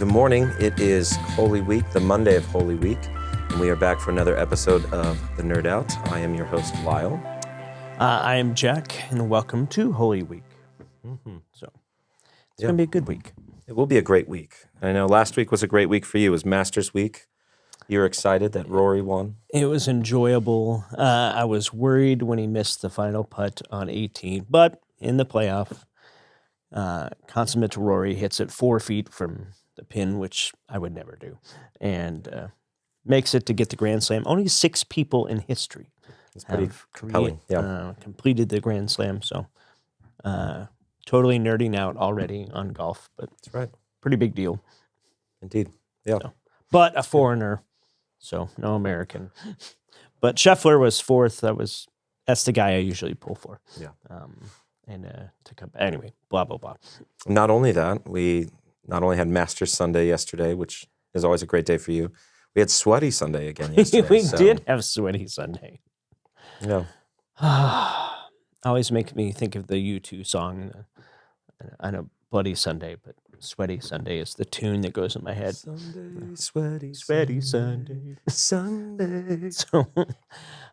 good morning. It is Holy Week, the Monday of Holy Week, and we are back for another episode of The Nerd Out. I am your host, Lyle. I am Jack, and welcome to Holy Week. So it's going to be a good week. It will be a great week. I know last week was a great week for you. It was Masters Week. You were excited that Rory won? It was enjoyable. I was worried when he missed the final putt on 18, but in the playoff, consummate Rory hits it 4 feet from the pin, which I would never do, and makes it to get the Grand Slam. Only 6 people in history have compelling. completed the Grand Slam, so totally nerding out already on golf, but That's right. pretty big deal. Indeed. Yeah. So, but a foreigner, so no American. But Scheffler was 4th. That's the guy I usually pull for. Yeah. To come anyway, blah blah blah. Not only that, we not only had Masters Sunday yesterday, which is always a great day for you. We had Sweaty Sunday again yesterday. We did have Sweaty Sunday. Yeah. Always make me think of the U2 song. I know Bloody Sunday, but Sweaty Sunday is the tune that goes in my head. Sunday, sweaty Sunday. Sunday. So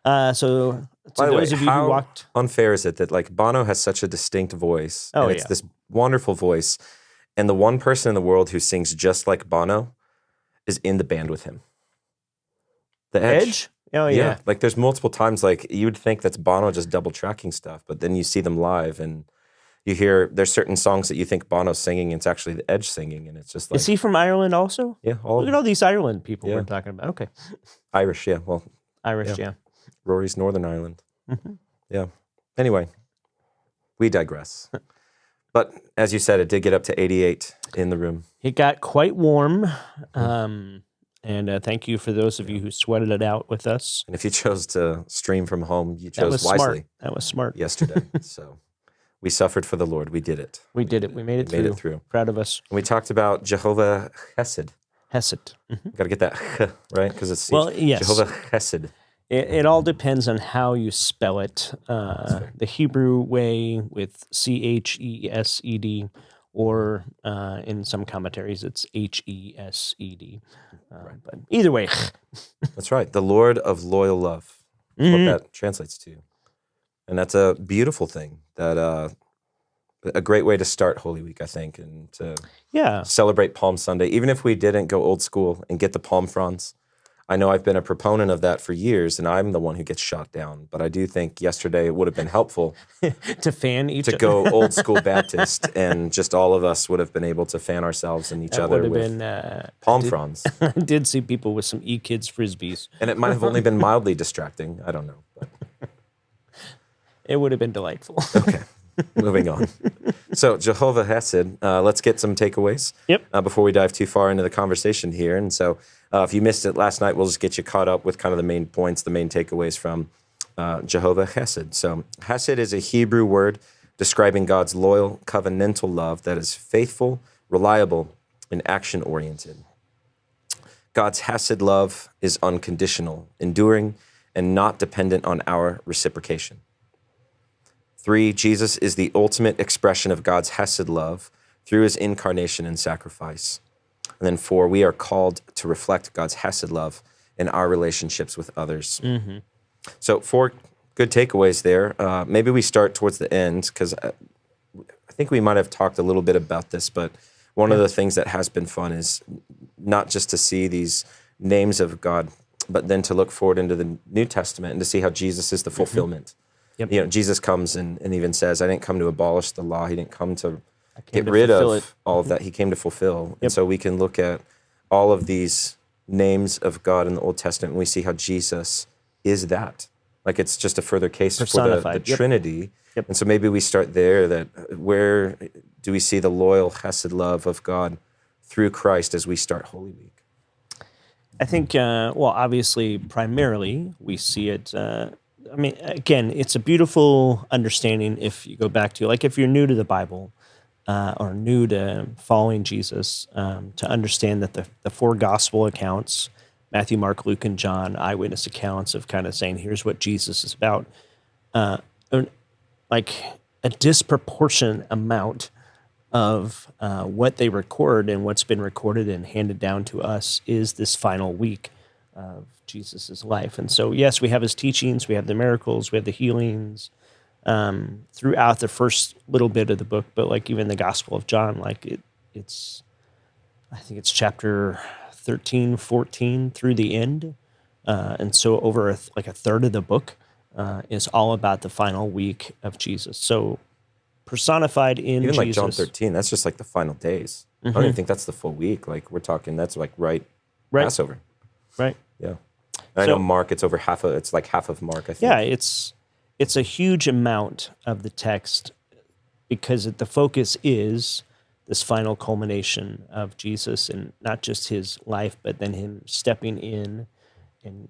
By the way, those of you who how walked, unfair is it that like Bono has such a distinct voice? Oh, and it's yeah. this wonderful voice, and the one person in the world who sings just like Bono is in the band with him. The Edge. Oh yeah. Like there's multiple times like you would think that's Bono just double tracking stuff, but then you see them live and you hear there's certain songs that you think Bono's singing and it's actually the Edge singing, and it's just like, Is he from Ireland also? yeah, Look at all these Ireland people Yeah. we're talking about. Okay. Irish, yeah. Well, Irish, Yeah. yeah. Rory's Northern Ireland. Mhm. Yeah. Anyway, we digress. But as you said, it did get up to 88 in the room. It got quite warm. And thank you for those of you who sweated it out with us. And if you chose to stream from home, you That was chose wisely smart. That was smart. yesterday. So we suffered for the Lord. We did it. We did it. We made it We through. made it through. Proud of us. And we talked about Jehovah Hesed. Hesed. Mhm. Got to get that right because it's Well, yes. Jehovah Hesed. It all depends on how you spell it. The Hebrew way with Chesed, or in some commentaries it's Hesed. But either way, That's right. The Lord of loyal love. That's Mhm. what that translates to. And that's a beautiful thing. That a great way to start Holy Week, I think, and to yeah. celebrate Palm Sunday. Even if we didn't go old school and get the palm fronds, I know I've been a proponent of that for years, and I'm the one who gets shot down. But I do think yesterday it would have been helpful To fan each to go old school Baptist, and just all of us would have been able to fan ourselves and each That other would have with been. palm fronds. I did see people with some E-Kids frisbees. And it might have only been mildly distracting. I don't know. But. It would have been delightful. Okay, moving on. So Jehovah Hesed, let's get some takeaways Yep. before we dive too far into the conversation here. And so if you missed it last night, we'll just get you caught up with kind of the main points, the main takeaways from Jehovah Hesed. So Hesed is a Hebrew word describing God's loyal, covenantal love that is faithful, reliable, and action-oriented. God's Hesed love is unconditional, enduring, and not dependent on our reciprocation. 3, Jesus is the ultimate expression of God's Hesed love through his incarnation and sacrifice. And then 4, we are called to reflect God's Hesed love in our relationships with others. Mm-hmm. So 4 good takeaways there. Maybe we start towards the end because I think we might have talked a little bit about this, but one of the things that has been fun is not just to see these names of God, but then to look forward into the New Testament and to see how Jesus is the fulfillment. Yep. You know, Jesus comes and even says, I didn't come to abolish the law. He didn't come to get to rid fulfill of it. all of that. He came to fulfill. Yep. And so we can look at all of these names of God in the Old Testament and we see how Jesus is that. Like it's just a further case for the Personified. Yep. Trinity. Yep. And so maybe we start there, that where do we see the loyal Hesed love of God through Christ as we start Holy Week? I think, obviously, primarily, we see it. Again, it's a beautiful understanding if you go back to, like, if you're new to the Bible or new to following Jesus, to understand that the 4 gospel accounts, Matthew, Mark, Luke, and John, eyewitness accounts of kind of saying, here's what Jesus is about, like a disproportionate amount of what they record and what's been recorded and handed down to us is this final week of Jesus's life. And so, yes, we have his teachings, we have the miracles, we have the healings throughout the first little bit of the book, but like even the Gospel of John, it's I think it's chapter 13, 14 through the end. And so over like a third of the book is all about the final week of Jesus. So personified in Even like Jesus. John 13, that's just like the final days. I don't even think that's the full week. Like we're talking, that's like Right. Passover. Right. Yeah. And I know Mark, it's like half of Mark, I think. Yeah, it's a huge amount of the text because the focus is this final culmination of Jesus and not just his life, but then him stepping in and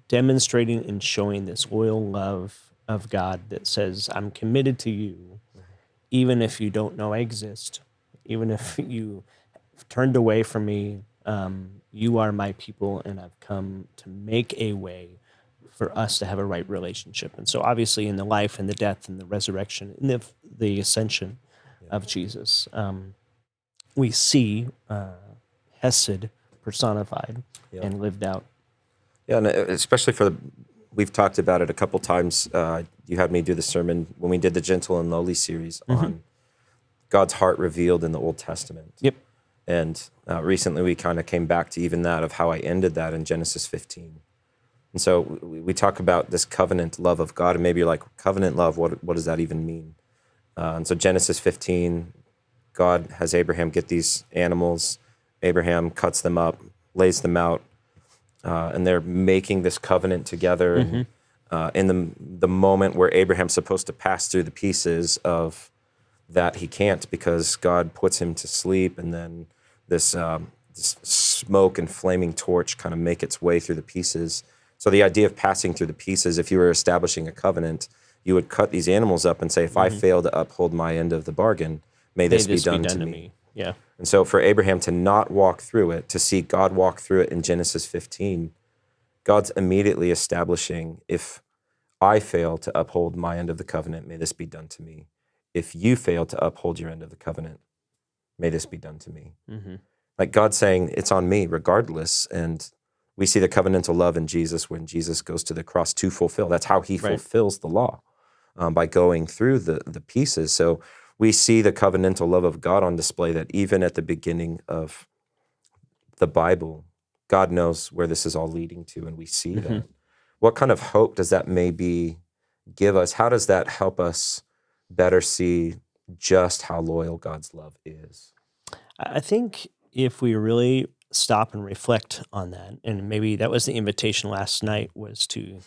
demonstrating and showing this loyal love of God that says, I'm committed to you, even if you don't know I exist, even if you turned away from me, you are my people, and I've come to make a way for us to have a right relationship. And so obviously in the life and the death and the resurrection and the ascension of Jesus, we see Hesed personified and lived out. Yeah, and especially we've talked about it a couple times. You had me do the sermon when we did the Gentle and Lowly series on God's heart revealed in the Old Testament. Yep. And recently we kind of came back to even that of how I ended that in Genesis 15. And so we talk about this covenant love of God, and maybe you're like, covenant love, what does that even mean? And so Genesis 15, God has Abraham get these animals. Abraham cuts them up, lays them out, and they're making this covenant together. And, in the moment where Abraham's supposed to pass through the pieces of that, he can't because God puts him to sleep, and then this smoke and flaming torch kind of make its way through the pieces. So the idea of passing through the pieces, if you were establishing a covenant, you would cut these animals up and say, if I fail to uphold my end of the bargain, may this be done to me. Yeah. And so for Abraham to not walk through it, to see God walk through it in Genesis 15, God's immediately establishing, if I fail to uphold my end of the covenant, may this be done to me. If you fail to uphold your end of the covenant, may this be done to me. Like God saying, it's on me regardless. And we see the covenantal love in Jesus when Jesus goes to the cross to fulfill. That's how he fulfills the law, by going through the pieces. So we see the covenantal love of God on display, that even at the beginning of the Bible, God knows where this is all leading to, and we see that. What kind of hope does that maybe give us? How does that help us better see just how loyal God's love is? I think if we really stop and reflect on that, and maybe that was the invitation last night, was to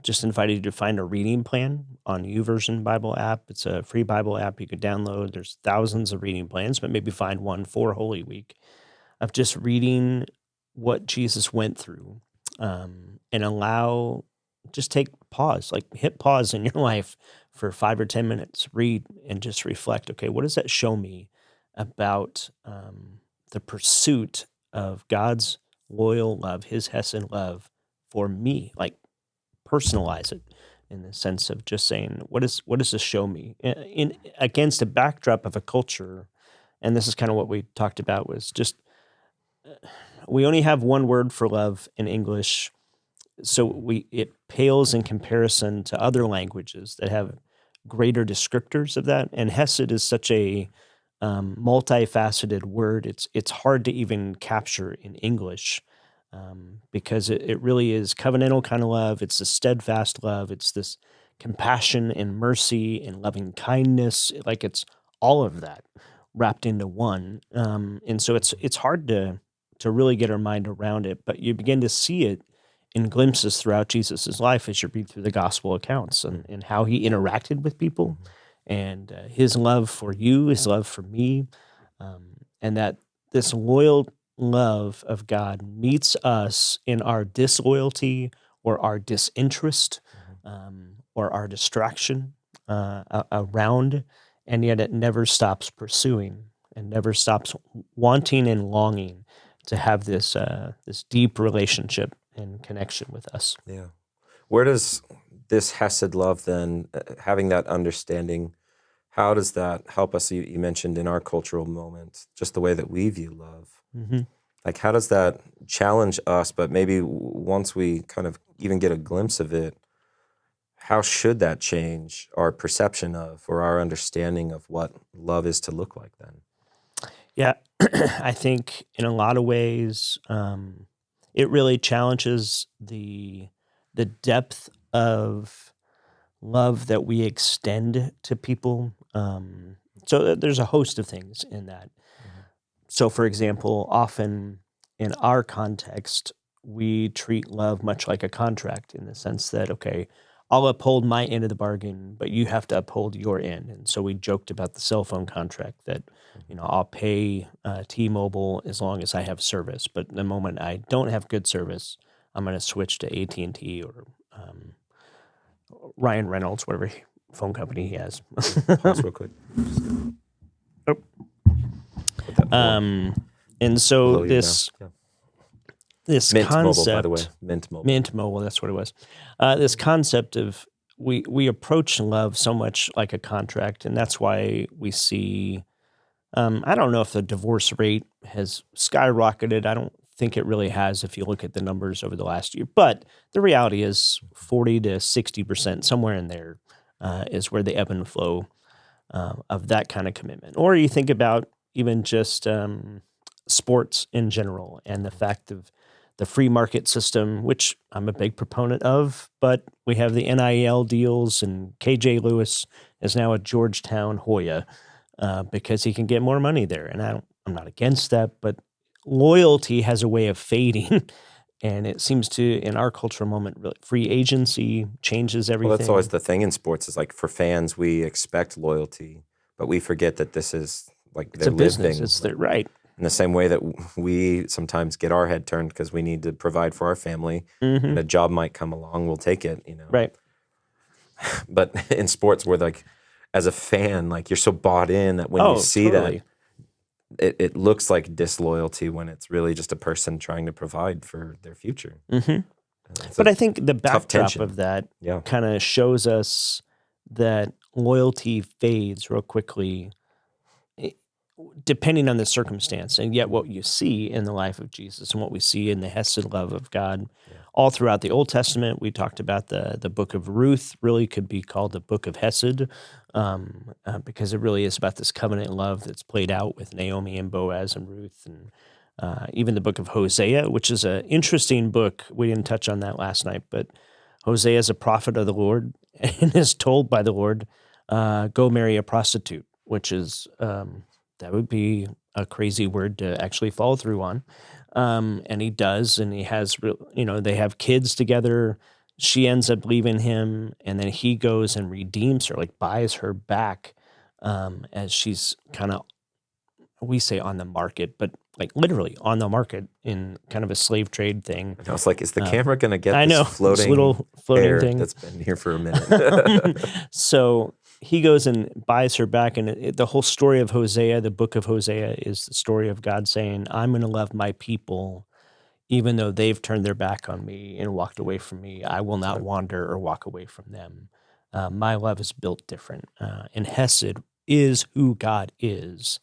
just invite you to find a reading plan on YouVersion Bible app. It's a free Bible app you could download. There's thousands of reading plans, but maybe find one for Holy Week of just reading what Jesus went through, and just take pause, like hit pause in your life for 5 or 10 minutes, read and just reflect. Okay, what does that show me about the pursuit of God's loyal love, his Hesed love for me? Like personalize it in the sense of just saying, what does this show me in against a backdrop of a culture? And this is kind of what we talked about, was just we only have one word for love in English, so it pales in comparison to other languages that have greater descriptors of that. And Hesed is such a multifaceted word. It's hard to even capture in English, because it really is covenantal kind of love. It's the steadfast love. It's this compassion and mercy and loving kindness. Like it's all of that wrapped into one. And so it's hard to really get our mind around it, but you begin to see it in glimpses throughout Jesus's life as you read through the gospel accounts and how he interacted with people, and his love for you, his love for me, and that this loyal love of God meets us in our disloyalty or our disinterest, or our distraction around, and yet it never stops pursuing and never stops wanting and longing to have this deep relationship and connection with us. Yeah. Where does this Hesed love then, having that understanding, how does that help us? You mentioned in our cultural moment, just the way that we view love. Mm-hmm. Like, how does that challenge us? But maybe once we kind of even get a glimpse of it, how should that change our perception of or our understanding of what love is to look like then? Yeah, I think in a lot of ways, it really challenges the depth of love that we extend to people. There's a host of things in that. So, for example, often in our context, we treat love much like a contract in the sense that, okay, I'll uphold my end of the bargain, but you have to uphold your end. And so we joked about the cell phone contract that, I'll pay T-Mobile as long as I have service. But the moment I don't have good service, I'm going to switch to AT&T or Ryan Reynolds, whatever phone company he has. Pause real quick. Oh. Put that more And so below your this mouth. this Mint concept, Mobile, by the way. Mint Mobile. Mint Mobile, that's what it was. This concept of we approach love so much like a contract, and that's why we see. I don't know if the divorce rate has skyrocketed. I don't think it really has if you look at the numbers over the last year. But the reality is 40 to 60%, somewhere in there, is where the ebb and flow of that kind of commitment. Or you think about even just sports in general and the fact of the free market system, which I'm a big proponent of, but we have the NIL deals, and KJ Lewis is now at Georgetown Hoya because he can get more money there. And I'm not against that, but loyalty has a way of fading. And it seems to, in our cultural moment, really, free agency changes everything. Well, that's always the thing in sports is like for fans, we expect loyalty, but we forget that this is like It's a their business. living. It's right. In the same way that we sometimes get our head turned because we need to provide for our family, and a job might come along, we'll take it, Right. But in sports, we're like, as a fan, like you're so bought in that when you see totally. that, it looks like disloyalty when it's really just a person trying to provide for their future. But I think the backdrop tension. of that Yeah. kind of shows us that loyalty fades real quickly depending on the circumstance. And yet what you see in the life of Jesus and what we see in the Hesed love of God all throughout the Old Testament, we talked about the book of Ruth really could be called the book of Hesed because it really is about this covenant love that's played out with Naomi and Boaz and Ruth, and even the book of Hosea, which is an interesting book. We didn't touch on that last night, but Hosea is a prophet of the Lord and is told by the Lord, go marry a prostitute, which is, that would be a crazy word to actually follow through on. And he does, and he has, they have kids together. She ends up leaving him, and then he goes and redeems her, like buys her back as she's kind of, we say on the market, but like literally on the market in kind of a slave trade thing. I was like, is the camera going to get I know, this floating, little floating hair thing that's been here for a minute? So he goes and buys her back, and the whole story of Hosea, the book of Hosea, is the story of God saying, I'm going to love my people even though they've turned their back on me and walked away from me. I will not wander or walk away from them. My love is built different. And Hesed is who God is.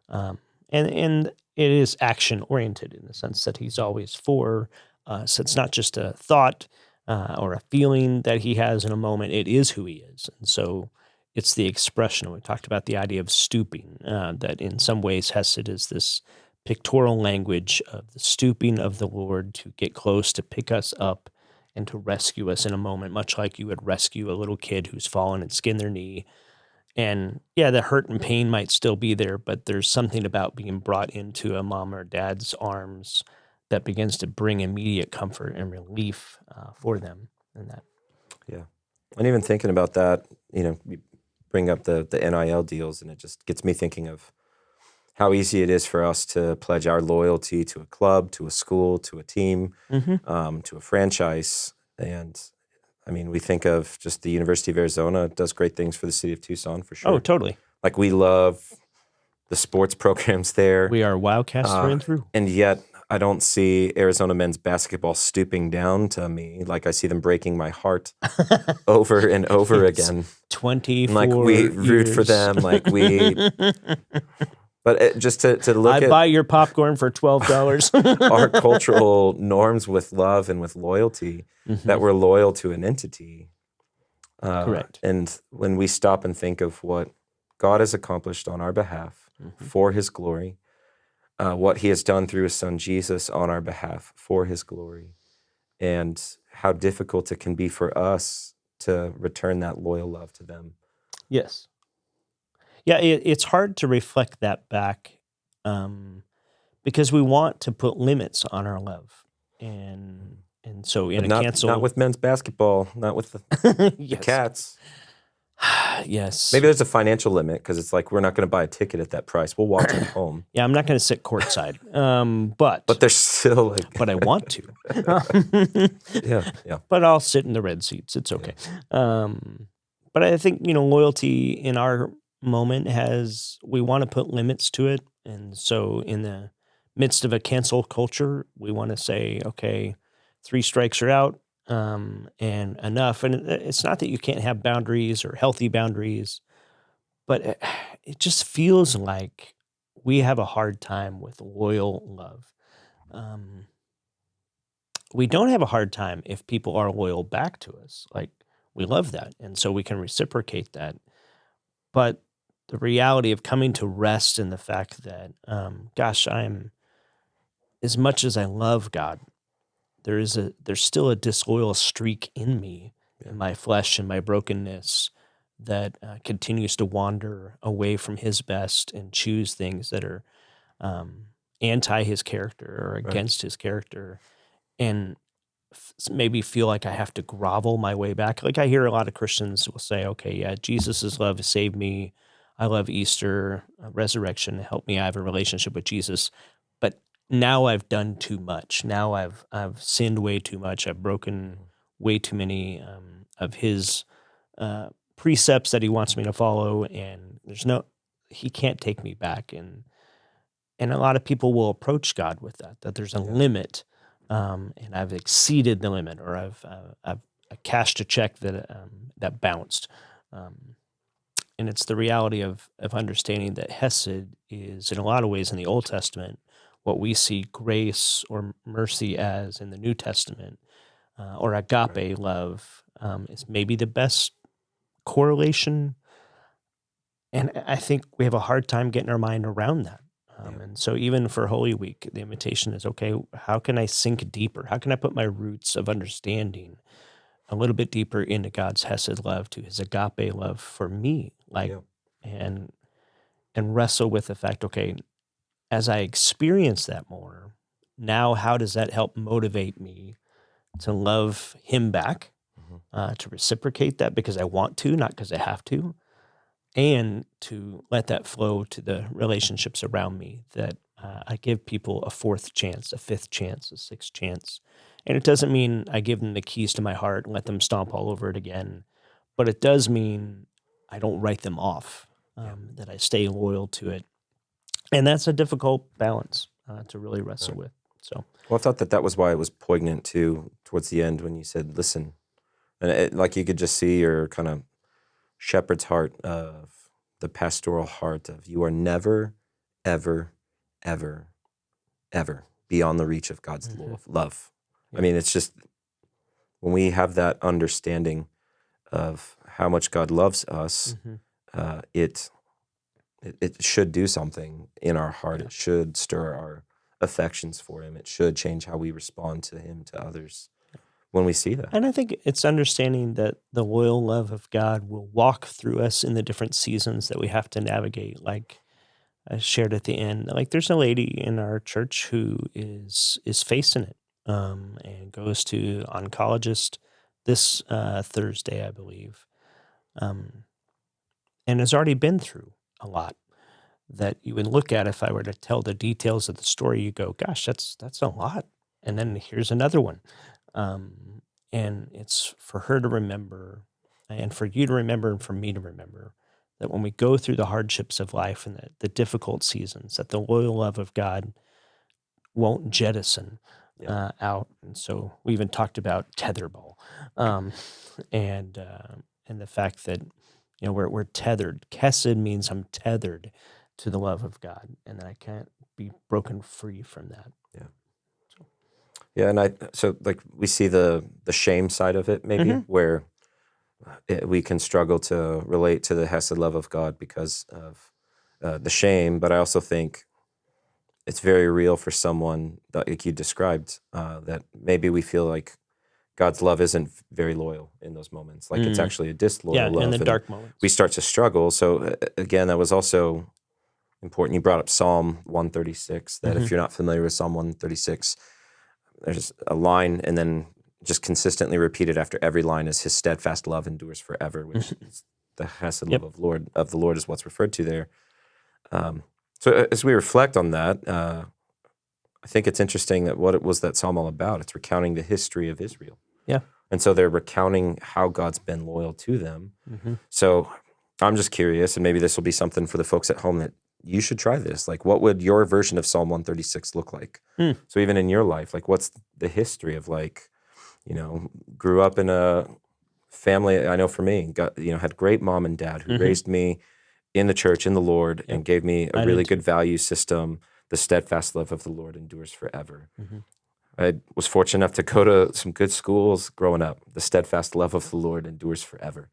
And it is action-oriented in the sense that he's always for. So it's not just a thought or a feeling that he has in a moment. It is who he is. And so it's the expression. We talked about the idea of stooping, that in some ways Hesed is this pictorial language of the stooping of the Lord to get close, to pick us up, and to rescue us in a moment, much like you would rescue a little kid who's fallen and skinned their knee. And yeah, the hurt and pain might still be there, but there's something about being brought into a mom or dad's arms that begins to bring immediate comfort and relief for them in that. Yeah. And even thinking about that, you bring up the NIL deals, and it just gets me thinking of how easy it is for us to pledge our loyalty to a club, to a school, to a team, to a franchise. And I mean, we think of just the University of Arizona does great things for the city of Tucson, for sure. Oh, totally. Like, we love the sports programs there. We are Wildcats through and through. And yet, I don't see Arizona men's basketball stooping down to me. Like I see them breaking my heart over and over It's again. 24 Like we root for years. them. Like but just to look I at buy your popcorn for $12. our cultural norms with love and with loyalty, that we're loyal to an entity. Correct. And when we stop and think of what God has accomplished on our behalf for his glory, what he has done through his son Jesus on our behalf for his glory, and how difficult it can be for us to return that loyal love to them. Yes. Yeah, it's hard to reflect that back because we want to put limits on our love. And so in But a cancel... not with men's basketball, not with the Yes. Cats. Yes. Maybe there's a financial limit because it's like we're not going to buy a ticket at that price. We'll watch at home. Yeah, I'm not going to sit courtside. But there's still like but I want to. yeah. But I'll sit in the red seats. It's okay. But I think, loyalty in our moment we want to put limits to it. And so in the midst of a cancel culture, we want to say, okay, 3 strikes are out. And enough. And it's not that you can't have boundaries or healthy boundaries, but it just feels like we have a hard time with loyal love. We don't have a hard time if people are loyal back to us. Like, we love that. And so we can reciprocate that. But the reality of coming to rest in the fact that, as much as I love God, there's still a disloyal streak in me, in my flesh and my brokenness, that continues to wander away from his best and choose things that are anti his character or against his character, and maybe feel like I have to grovel my way back. Like I hear a lot of Christians will say, okay, yeah, Jesus' love has saved me. I love Easter, resurrection, help me. I have a relationship with Jesus. But now I've done too much. Now I've sinned way too much. I've broken way too many of his precepts that he wants me to follow, and he can't take me back. And a lot of people will approach God with that there's a limit, and I've exceeded the limit, or I've cashed a check that bounced. And it's the reality of understanding that Hesed is, in a lot of ways, in the Old Testament, what we see grace or mercy as in the New Testament, or agape love, is maybe the best correlation. And I think we have a hard time getting our mind around that. And so even for Holy Week, the invitation is, okay, how can I sink deeper? How can I put my roots of understanding a little bit deeper into God's Hesed love, to his agape love for me? And wrestle with the fact, okay, as I experience that more, now how does that help motivate me to love him back, to reciprocate that because I want to, not because I have to, and to let that flow to the relationships around me, that I give people a 4th chance, a 5th chance, a 6th chance. And it doesn't mean I give them the keys to my heart and let them stomp all over it again, but it does mean I don't write them off, that I stay loyal to it. And that's a difficult balance to really wrestle with. So, well, I thought that was why it was poignant too towards the end when you said, listen, and like you could just see your kind of shepherd's heart of the pastoral heart of, you are never, ever, ever, ever beyond the reach of God's love. Yeah. I mean, it's just when we have that understanding of how much God loves us, it should do something in our heart. Yeah. It should stir our affections for him. It should change how we respond to him, to others, when we see that. And I think it's understanding that the loyal love of God will walk through us in the different seasons that we have to navigate. Like I shared at the end, like there's a lady in our church who is facing it, and goes to oncologist this Thursday, I believe, and has already been through a lot that you would look at. If I were to tell the details of the story, you go, gosh, that's a lot. And then here's another one. And it's for her to remember, and for you to remember, and for me to remember, that when we go through the hardships of life and the difficult seasons, that the loyal love of God won't jettison Yeah. out. And so we even talked about tetherball, and the fact that we're tethered. Hesed means I'm tethered to the love of God, and that I can't be broken free from that. Yeah. Yeah, and so like we see the shame side of it maybe, where we can struggle to relate to the Hesed love of God because of the shame, but I also think it's very real for someone that, like you described, that maybe we feel like God's love isn't very loyal in those moments. Like it's actually a disloyal Yeah, love. in the and dark moments. we start to struggle. So again, that was also important. You brought up Psalm 136, that if you're not familiar with Psalm 136, there's a line and then just consistently repeated after every line is his steadfast love endures forever, which is the Hesed love of the Lord is what's referred to there. So as we reflect on that, I think it's interesting that what it was that psalm all about. It's recounting the history of Israel. Yeah. And so they're recounting how God's been loyal to them. So I'm just curious, and maybe this will be something for the folks at home that you should try this. Like, what would your version of Psalm 136 look like? So even in your life, like, what's the history of, like, grew up in a family, I know for me, had great mom and dad who raised me in the church, in the Lord, and gave me a really good value system. The steadfast love of the Lord endures forever. I was fortunate enough to go to some good schools growing up. The steadfast love of the Lord endures forever.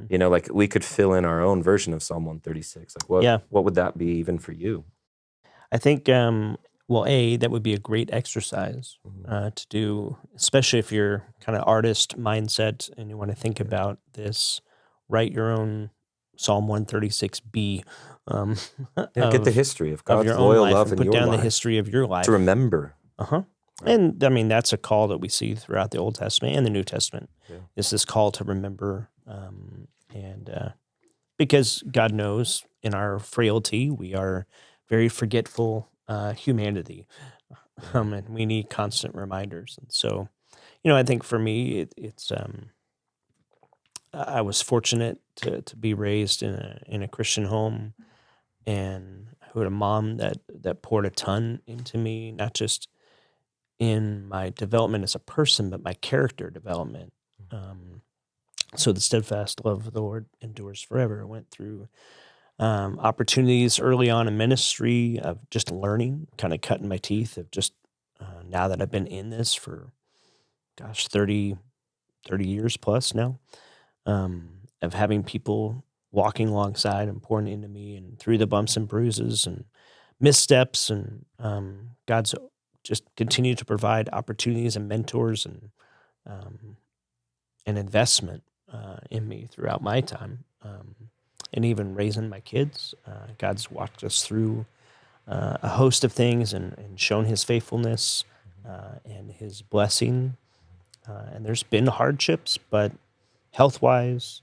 Like we could fill in our own version of Psalm 136. Like what would that be even for you? I think, that would be a great exercise to do, especially if you're kind of artist mindset and you want to think about this. Write your own Psalm 136b. Get the history of God's your own loyal life love and in put your down life the history of your life to remember. And I mean, that's a call that we see throughout the Old Testament and the New Testament. Yeah. Is this call to remember, because God knows in our frailty we are very forgetful humanity, and we need constant reminders. And so, I think for me, it's I was fortunate to be raised in a Christian home, and who had a mom that poured a ton into me, not just in my development as a person, but my character development. So the steadfast love of the Lord endures forever. I went through opportunities early on in ministry of just learning, kind of cutting my teeth of just now that I've been in this for, 30 years plus now, of having people walking alongside and pouring into me and through the bumps and bruises and missteps, and God's just continue to provide opportunities and mentors and investment in me throughout my time, and even raising my kids. God's walked us through a host of things and shown His faithfulness and His blessing. And there's been hardships, but health-wise,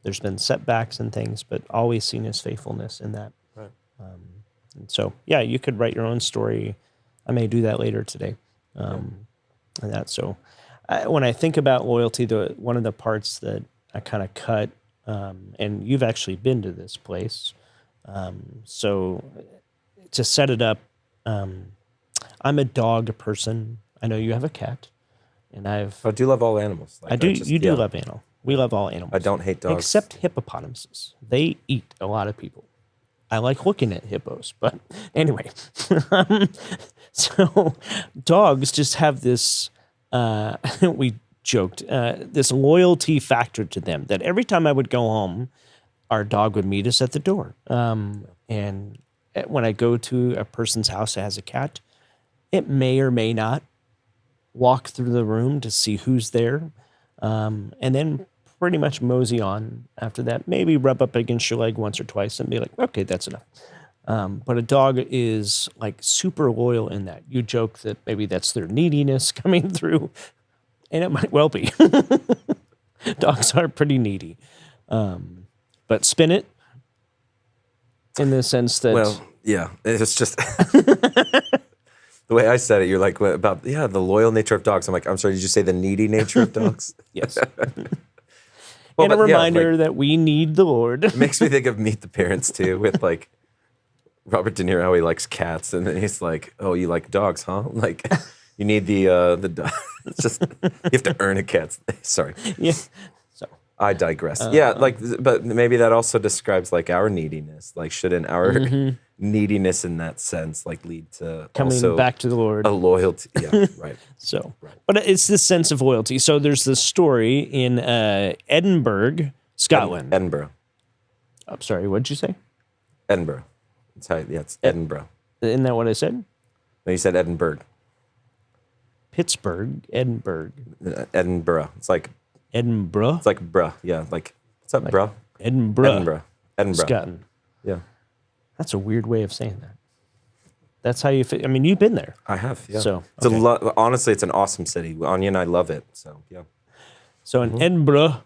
there's been setbacks and things, but always seen His faithfulness in that. Right. And so, you could write your own story. I may do that later today. And that, so when I think about loyalty, one of the parts that I kind of cut, and you've actually been to this place. So to set it up, I'm a dog person. I know you have a cat, and I do love all animals. Like, you do love animals. We love all animals. I don't hate dogs. Except hippopotamuses. They eat a lot of people. I like looking at hippos, but anyway. So dogs just have this, we joked, this loyalty factor to them that every time I would go home, our dog would meet us at the door. And when I go to a person's house that has a cat, it may or may not walk through the room to see who's there, and then pretty much mosey on after that. Maybe rub up against your leg once or twice and be like, okay, that's enough. But a dog is like super loyal in that. You joke that maybe that's their neediness coming through, and it might well be. Dogs are pretty needy. But spin it in the sense that... Well, yeah, it's just... The way I said it, you're like, what about, the loyal nature of dogs. I'm like, I'm sorry, did you say the needy nature of dogs? Yes. And a reminder that we need the Lord. It makes me think of Meet the Parents, too, with like Robert De Niro, how he likes cats, and then he's like, "Oh, you like dogs, huh? Like, you need the dog." It's just you have to earn a cat. Sorry, Yeah. So I digress. Yeah, like, but maybe that also describes like our neediness. Like, shouldn't our neediness in that sense like lead to coming also back to the Lord. a loyalty? Yeah, right. So, but it's this sense of loyalty. So there's this story in Edinburgh, Scotland. Edinburgh. I'm sorry, what did you say? Edinburgh. It's how, yeah, it's Edinburgh. Isn't that what I said? No, you said Edinburgh. Pittsburgh, Edinburgh. Edinburgh. It's like Edinburgh? bruh. Yeah, like what's up, bruh? Edinburgh. Edinburgh. Scotland. Yeah, That's a weird way of saying that. That's how you fit. I mean, you've been there. I have. Yeah. So, it's okay. honestly, it's an awesome city. Anya and I love it. So yeah. So in Edinburgh,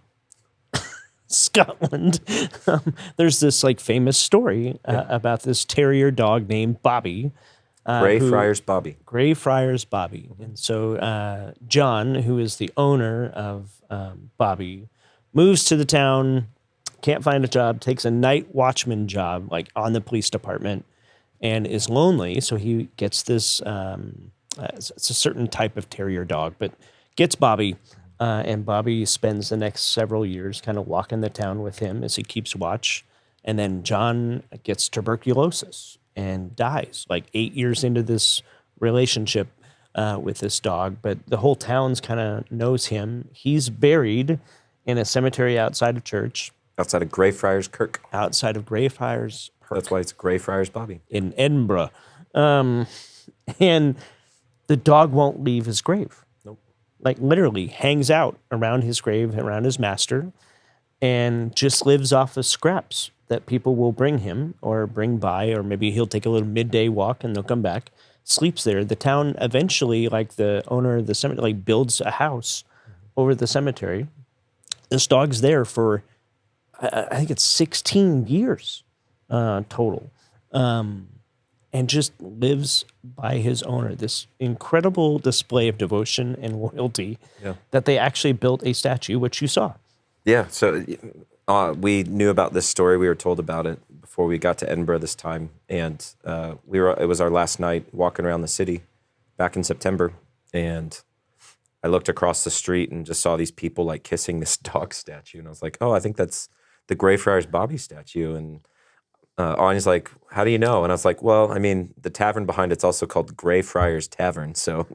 Scotland, there's this like famous story about this terrier dog named Bobby. Greyfriars Bobby. Greyfriars Bobby. And so John, who is the owner of Bobby, moves to the town, can't find a job, takes a night watchman job, like on the police department, and is lonely. So he gets this, it's a certain type of terrier dog, but gets Bobby. And Bobby spends the next several years kind of walking the town with him as he keeps watch. And then John gets tuberculosis and dies like 8 years into this relationship with this dog. But the whole town's kind of knows him. He's buried in a cemetery outside of church. Outside of Greyfriars Kirk. Outside of Greyfriars Kirk. That's why it's Greyfriars Bobby. In Edinburgh. And the dog won't leave his grave. Nope. Like literally hangs out around his grave, around his master, and just lives off of scraps that people will bring him or bring by, or maybe he'll take a little midday walk and they'll come back, sleeps there. The town eventually, like the owner of the cemetery, like builds a house over the cemetery. This dog's there for, I think it's 16 years total, and just lives by his owner. This incredible display of devotion and loyalty that they actually built a statue, which you saw. Yeah, so we knew about this story. We were told about it before we got to Edinburgh this time, and it was our last night walking around the city back in September, and I looked across the street and just saw these people like kissing this dog statue, and I was like, oh, I think that's the Greyfriars Bobby statue. And Anya's like, how do you know? And I was like, well, I mean, the tavern behind it's also called Greyfriars Tavern, so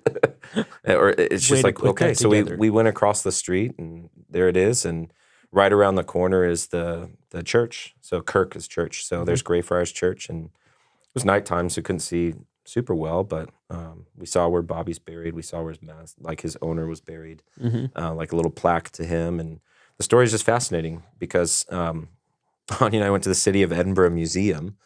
or it's just like, okay. So we went across the street, and there it is, and right around the corner is the church. So Kirk is church. So there's Greyfriars Church, and it was nighttime, so we couldn't see super well, but we saw where Bobby's buried. We saw where his owner was buried, like a little plaque to him. And the story is just fascinating because Anya and I went to the City of Edinburgh Museum,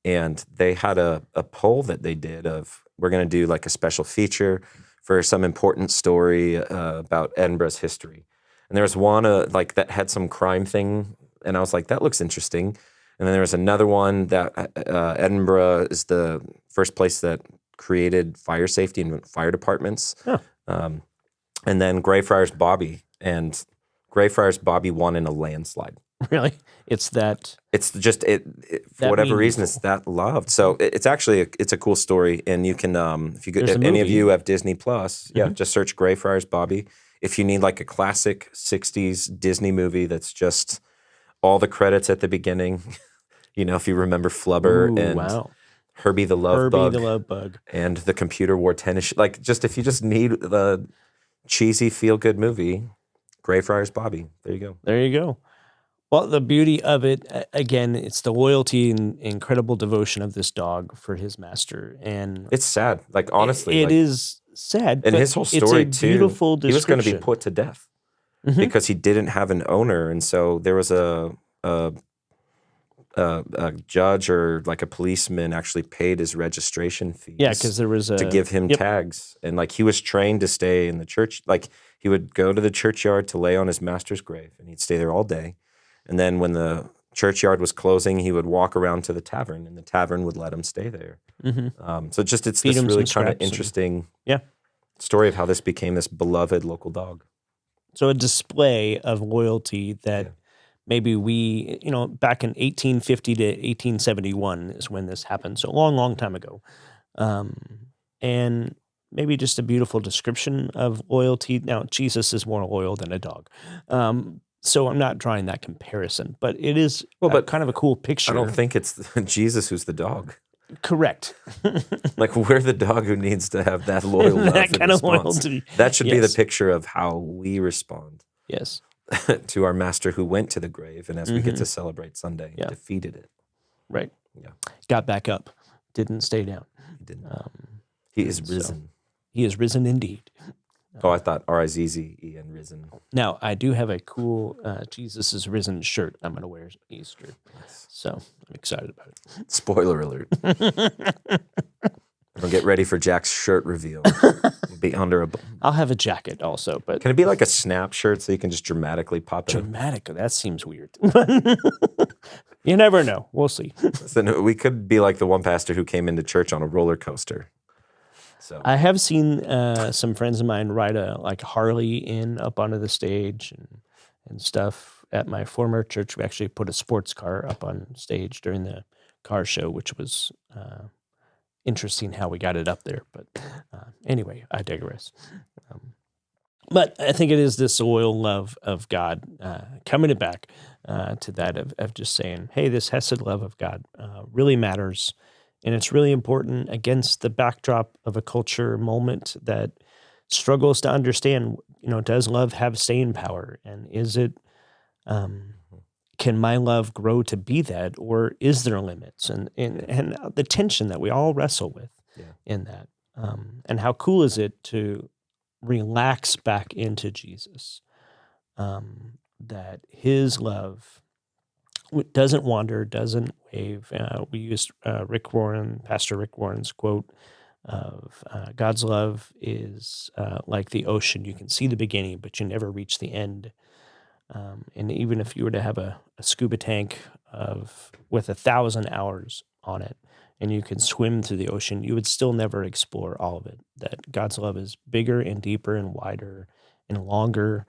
and they had a poll that they did of, we're going to do like a special feature for some important story about Edinburgh's history. And there was one like that had some crime thing, and I was like, that looks interesting. And then there was another one that Edinburgh is the first place that created fire safety and fire departments. Huh. And then Greyfriars Bobby, and Greyfriars Bobby won in a landslide. Really? It's just for whatever reason, it's that loved. So it's actually it's a cool story, and you can if any of you have Disney Plus, just search Greyfriars Bobby. If you need like a classic 60s Disney movie that's just all the credits at the beginning, if you remember Flubber and Herbie the Love Bug and the computer wore tennis, if you just need the cheesy feel-good movie, Greyfriars Bobby. There you go. There you go. Well, the beauty of it, again, it's the loyalty and incredible devotion of this dog for his master. And it's sad. Like, honestly. It is sad. And his whole story, it's a beautiful too, he was going to be put to death because he didn't have an owner. And so there was a judge or like a policeman actually paid his registration fees. Yeah, because there was to give him tags. And like he was trained to stay in the church. Like he would go to the churchyard to lay on his master's grave, and he'd stay there all day. And then when the churchyard was closing, he would walk around to the tavern, and the tavern would let him stay there. So it's this really kind of interesting story of how this became this beloved local dog. So a display of loyalty that maybe we, back in 1850 to 1871 is when this happened. So a long, long time ago. And maybe just a beautiful description of loyalty. Now, Jesus is more loyal than a dog. So I'm not drawing that comparison, but it is kind of a cool picture. I don't think it's Jesus who's the dog. Correct. Like, we're the dog who needs to have that loyal love That and kind of response. loyalty. That should be the Yes. picture of how we respond Yes. to our master who went to the grave, and as we get to celebrate Sunday, Yeah. defeated it. Right. Yeah, Got back up. Didn't stay down. he didn't. He is so- risen. He is risen indeed. Oh, I thought R-I-Z-Z-E-N, risen. Now, I do have a cool Jesus is risen shirt I'm going to wear Easter. So I'm excited about it. Spoiler alert. We'll get ready for Jack's shirt reveal. It'll be under a... I'll have a jacket also, but Can it be like a snap shirt so you can just dramatically pop it? dramatic. That seems weird. You never know. We'll see. So we could be like the one pastor who came into church on a roller coaster. So I have seen some friends of mine ride a Harley up onto the stage and stuff. At my former church, we actually put a sports car up on stage during the car show, which was interesting how we got it up there. But anyway, I digress. But I think it is this loyal love of God coming it back to that of just saying, hey, this Hesed love of God really matters. And it's really important against the backdrop of a culture moment that struggles to understand, does love have staying power? And is it, can my love grow to be that? Or is there limits? And the tension that we all wrestle with in that. And how cool is it to relax back into Jesus? That his love doesn't wander, doesn't wave. We used Pastor Rick Warren's quote of God's love is like the ocean. You can see the beginning, but you never reach the end. And even if you were to have a scuba tank with 1,000 hours on it, and you can swim through the ocean, you would still never explore all of it. That God's love is bigger and deeper and wider and longer.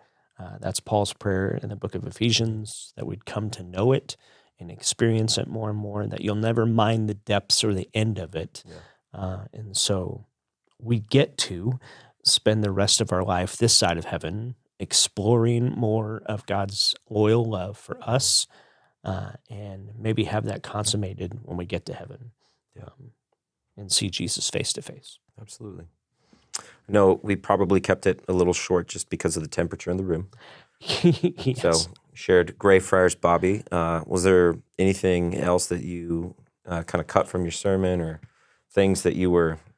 That's Paul's prayer in the book of Ephesians, that we'd come to know it and experience it more and more, and that you'll never mind the depths or the end of it. Yeah. And so we get to spend the rest of our life this side of heaven exploring more of God's loyal love for us, and maybe have that consummated when we get to heaven, and see Jesus face to face. Absolutely. No, we probably kept it a little short just because of the temperature in the room. Yes. So shared Greyfriars, Bobby. Was there anything else that you kind of cut from your sermon, or things that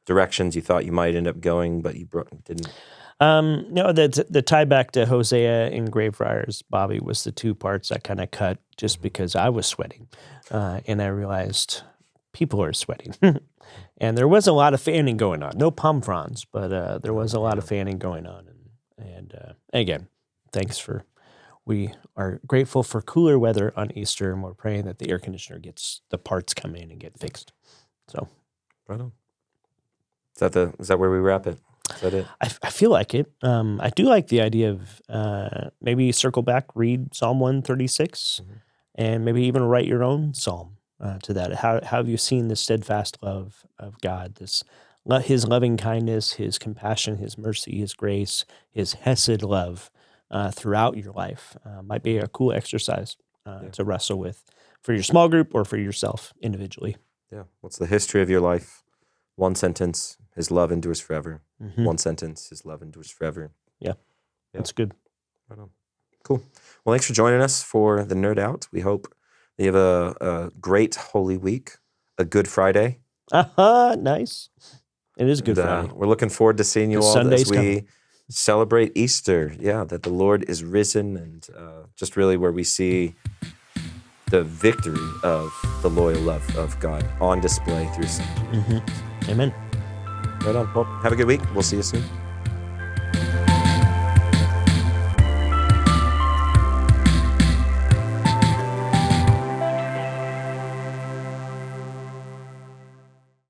directions you thought you might end up going, but you didn't? No, the tie back to Hosea and Greyfriars, Bobby, was the two parts I kind of cut just because I was sweating, and I realized people are sweating. And there was a lot of fanning going on. No palm fronds, but there was a lot of fanning going on. And again, we are grateful for cooler weather on Easter, and we're praying that the air conditioner the parts come in and get fixed. So, right on. Is that where we wrap it? Is that it? I feel like it. I do like the idea of maybe circle back, read Psalm 136, and maybe even write your own psalm to that. How have you seen the steadfast love of God, his loving kindness, his compassion, his mercy, his grace, his Hesed love throughout your life? Might be a cool exercise to wrestle with for your small group or for yourself individually. Yeah. What's the history of your life? One sentence, his love endures forever. Mm-hmm. One sentence, his love endures forever. Yeah. That's good. Right on. Cool. Well, thanks for joining us for the Nerd Out. We hope you have a great Holy Week, a Good Friday. Nice. It is Good Friday. We're looking forward to seeing you all as we celebrate Easter. Yeah, that the Lord is risen, and just really where we see the victory of the loyal love of God on display through sin. Mm-hmm. Amen. Right on. Well, have a good week. We'll see you soon.